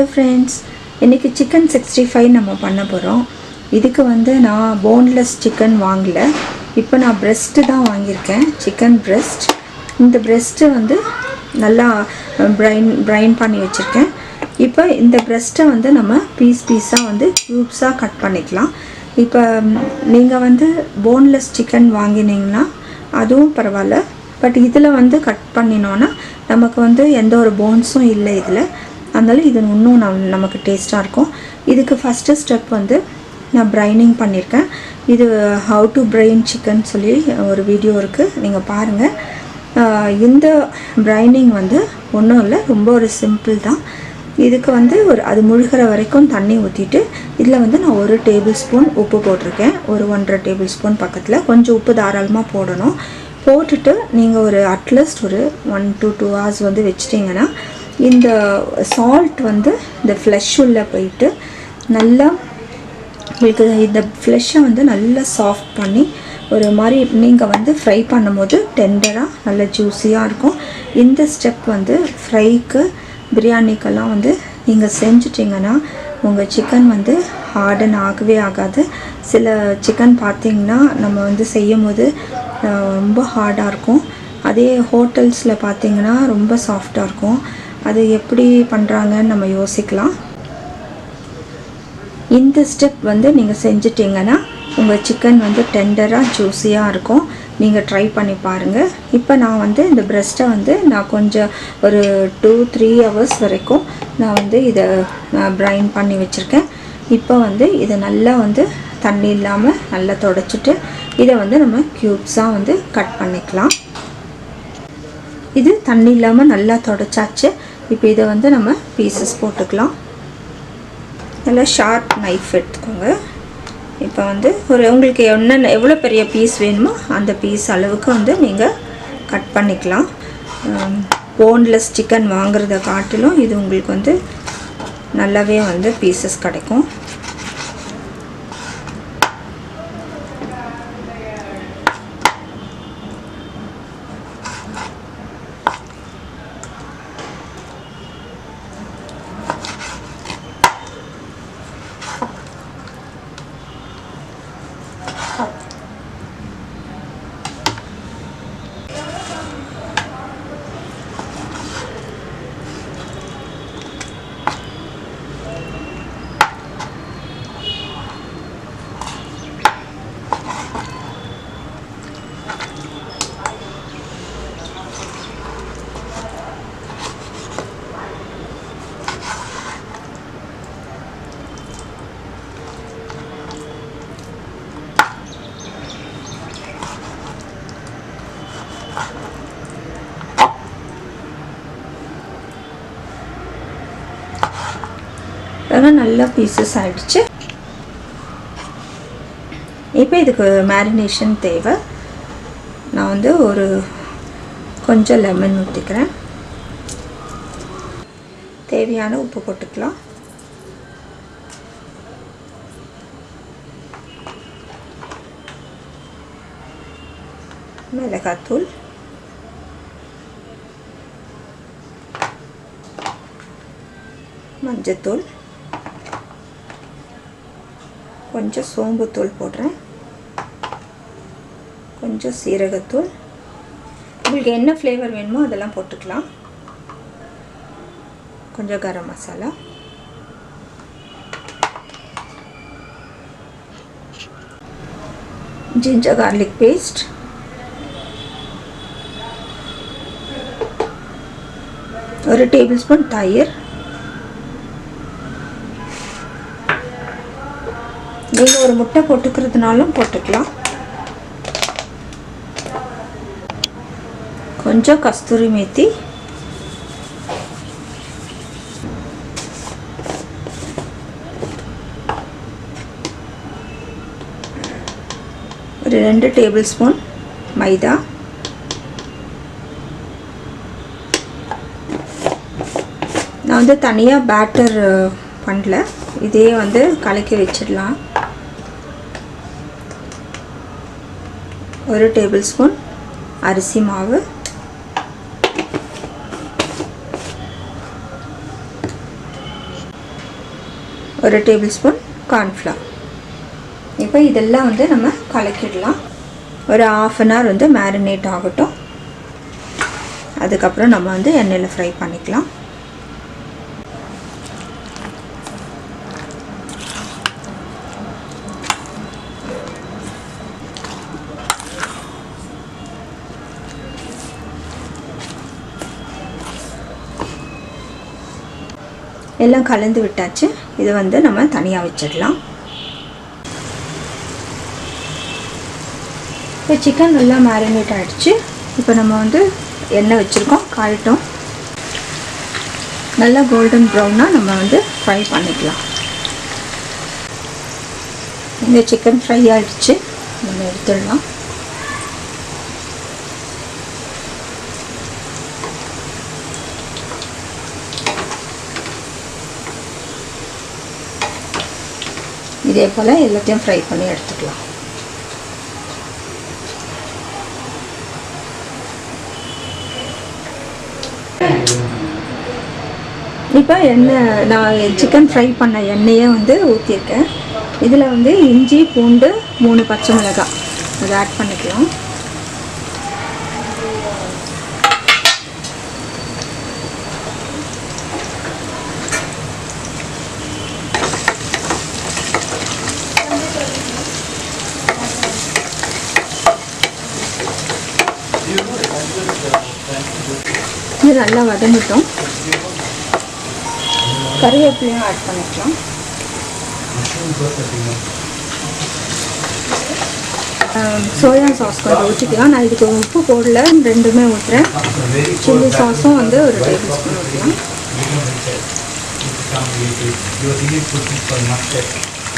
Hello friends, இன்னைக்கு chicken 65 நம்ம பண்ண போறோம். இதுக்கு வந்து நான் boneless chicken வாங்கல. இப்போ நான் breast தான் வாங்கியிருக்கேன், chicken breast. இந்த breast வந்து நல்லா brine பண்ணி வச்சிருக்கேன். இப்போ இந்த breast வந்து நம்ம பீஸா வந்து cubes-ஆ கட் பண்ணிக்கலாம். இப்போ நீங்க வந்து boneless chicken வாங்கினீங்கன்னா அதுவும் பரவாயில்லை. பட் இதில் வந்து கட் பண்ணினோன்னா நமக்கு வந்து எந்த ஒரு போன்ஸும் இல்லை இதில். அதனால இது இன்னும் நமக்கு டேஸ்ட்டாக இருக்கும். இதுக்கு ஃபஸ்ட்டு ஸ்டெப் வந்து நான் ப்ரைனிங் பண்ணியிருக்கேன். இது ஹவு டு பிரைன் சிக்கன் சொல்லி ஒரு வீடியோ இருக்குது, நீங்கள் பாருங்கள். இந்த ப்ரைனிங் வந்து ஒன்றும் இல்லை, ரொம்ப ஒரு சிம்பிள் தான். இதுக்கு வந்து அது முழுகிற வரைக்கும் தண்ணி ஊற்றிட்டு இதில் வந்து நான் 1 டேபிள் ஸ்பூன் உப்பு போட்டிருக்கேன். ஒரு 1.5 டேபிள் ஸ்பூன் பக்கத்தில் கொஞ்சம் உப்பு தாராளமாக போடணும். போட்டுட்டு நீங்கள் ஒரு அட்லீஸ்ட் ஒரு 1 to 2 hours வந்து வச்சிட்டிங்கன்னா இந்த சால்ட் வந்து இந்த ஃப்ளஷ் உள்ளே போயிட்டு நல்லா உங்களுக்கு இந்த ஃப்ளஷ்ஷை வந்து நல்லா சாஃப்ட் பண்ணி ஒரு மாதிரி நீங்கள் வந்து ஃப்ரை பண்ணும்போது டெண்டராக நல்ல ஜூஸியாக இருக்கும். இந்த ஸ்டெப் வந்து ஃப்ரைக்கு பிரியாணிக்கெல்லாம் வந்து நீங்கள் செஞ்சிட்டிங்கன்னா உங்கள் சிக்கன் வந்து ஹார்டன் ஆகவே ஆகாது. சில சிக்கன் பார்த்திங்கன்னா நம்ம வந்து செய்யும் போது ரொம்ப ஹார்டாக இருக்கும். அதே ஹோட்டல்ஸில் பார்த்திங்கன்னா ரொம்ப சாஃப்டாக இருக்கும். அது எப்படி பண்ணுறாங்கன்னு நம்ம யோசிக்கலாம். இந்த ஸ்டெப் வந்து நீங்கள் செஞ்சிட்டிங்கன்னா உங்கள் சிக்கன் வந்து டெண்டராக ஜூஸியாக இருக்கும். நீங்கள் ட்ரை பண்ணி பாருங்கள். இப்போ நான் வந்து இந்த பிரெஸ்ட்டை வந்து நான் கொஞ்சம் ஒரு 2-3 hours வரைக்கும் நான் வந்து இதை ப்ரைன் பண்ணி வச்சுருக்கேன். இப்போ வந்து இதை நல்லா வந்து தண்ணி இல்லாமல் நல்லா தொடச்சிட்டு இதை வந்து நம்ம க்யூப்ஸாக வந்து கட் பண்ணிக்கலாம். இது தண்ணி இல்லாமல் நல்லா தொடச்சாச்சு. இப்போ இதை வந்து நம்ம பீசஸ் போட்டுக்கலாம். நல்லா ஷார்ப் நைஃப் எடுத்துக்கோங்க. இப்போ வந்து உங்களுக்கு எவ்வளோ பெரிய பீஸ் வேணுமோ அந்த பீஸ் அளவுக்கு வந்து நீங்கள் கட் பண்ணிக்கலாம். போன்லெஸ் சிக்கன் வாங்குறத காட்டிலும் இது உங்களுக்கு வந்து நல்லாவே வந்து பீசஸ் கிடைக்கும். நல்லா பீசஸ் ஆகிடுச்சு. இப்போ இதுக்கு மேரினேஷன் தேவை. நான் வந்து ஒரு கொஞ்சம் லெமன் ஊற்றிக்கிறேன். தேவையான உப்பு போட்டுக்கலாம். மிளகாத்தூள், மஞ்சத்தூள், கொஞ்சம் சோம்புத்தூள் போடுறேன், கொஞ்சம் சீரகத்தூள். உங்களுக்கு என்ன ஃப்ளேவர் வேணுமோ அதெல்லாம் போட்டுக்கலாம். கொஞ்சம் garam masala, ginger garlic paste, ஒரு டேபிள் ஸ்பூன் தயிர். நீங்கள் ஒரு முட்டை போட்டுக்கிறதுனாலும் போட்டுக்கலாம். கொஞ்சம் கஸ்தூரி மேத்தி, ஒரு 2 டேபிள் ஸ்பூன் மைதா, நான் வந்து தனியாக பேட்டர் பண்ணல, இதே வந்து கலக்கி வச்சிடலாம். ஒரு டேபிள் ஸ்பூன் அரிசி மாவு, 1 டேபிள்ஸ்பூன் கார்ன்ஃப்ளவர். இப்போ இதெல்லாம் வந்து நம்ம கலக்கிடலாம். ஒரு 1/2 hour வந்து மேரினேட் ஆகட்டும். அதுக்கப்புறம் நம்ம வந்து எண்ணெயில் ஃப்ரை பண்ணிக்கலாம். எல்லாம் கலந்து விட்டாச்சு. இதை வந்து நம்ம தனியாக வச்சிடலாம். இப்போ சிக்கன் நல்லா மேரினேட் ஆகிடுச்சு. இப்போ நம்ம வந்து எண்ணெய் வச்சுருக்கோம், காயட்டும். நல்லா கோல்டன் ப்ரௌனாக நம்ம வந்து ஃப்ரை பண்ணிக்கலாம். இந்த சிக்கன் ஃப்ரை ஆகிடுச்சு, நம்ம எடுத்துடலாம். இதே போல் எல்லாத்தையும் ஃப்ரை பண்ணி எடுத்துக்கலாம். இப்போ எண்ணெய், நான் சிக்கன் ஃப்ரை பண்ண எண்ணெயை வந்து ஊற்றிருக்கேன். இதில் வந்து இஞ்சி, பூண்டு, 3 பச்சை மிளகாய் அதை ஆட் பண்ணிக்கலாம். இது நல்லா வதங்கட்டும். கறிவேப்பிலையும் ஆட் பண்ணிக்கலாம். சோயா சாஸ் கொஞ்சம் ஊற்றிக்கலாம். நான் இதுக்கு உப்பு போடல, ரெண்டுமே ஊற்றுறேன். சில்லி சாஸும் வந்து 1 டேபிள்ஸ்பூன் ஊற்றலாம்.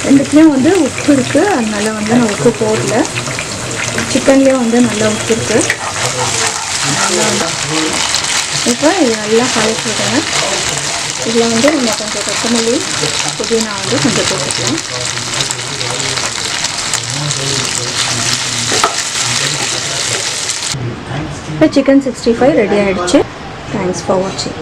ரெண்டுத்துலேயும் வந்து உப்பு இருக்குது, அதனால வந்து நான் உப்பு போடல. சிக்கன்லேயும் வந்து நல்லா உப்பு இருக்குது. இப்போ இது நல்லா கலக்கி விடுங்க. இதில் வந்து நம்ம கொஞ்சம் கொத்தமல்லி, புதினா வந்து கொஞ்சம் போட்டுக்கலாம். இப்போ சிக்கன் 65 ரெடி ஆகிடுச்சு. தேங்க்ஸ் ஃபார் வாட்சிங்.